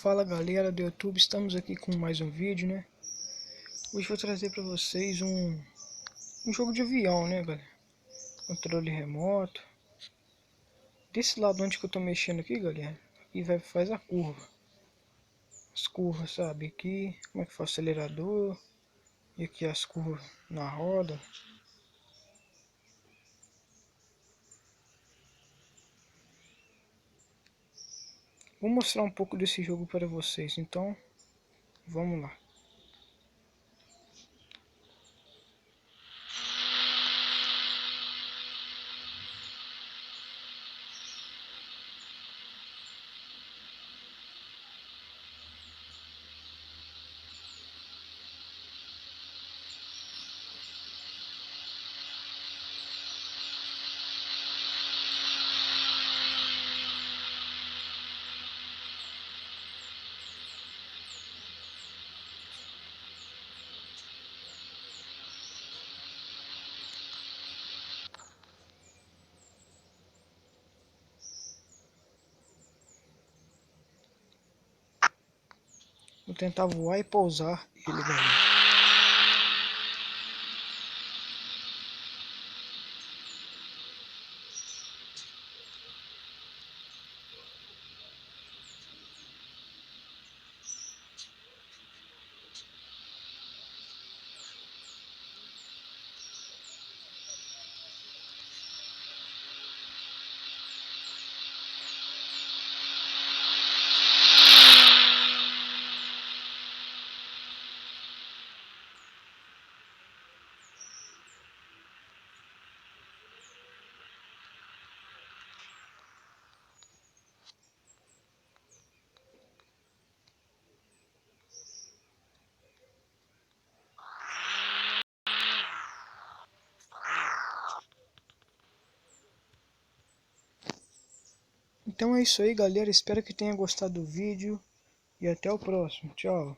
Fala galera do YouTube, estamos aqui com mais um vídeo, né? Hoje vou trazer para vocês um jogo de avião, né galera? Controle remoto. Desse lado onde que eu tô mexendo aqui, galera, e faz a curva. As curvas, sabe? Aqui, como é que faz o acelerador. E aqui as curvas na roda. Vou mostrar um pouco desse jogo para vocês, então vamos lá. Vou tentar voar e pousar ele, galera. Então é isso aí galera, espero que tenha gostado do vídeo e até o próximo, tchau.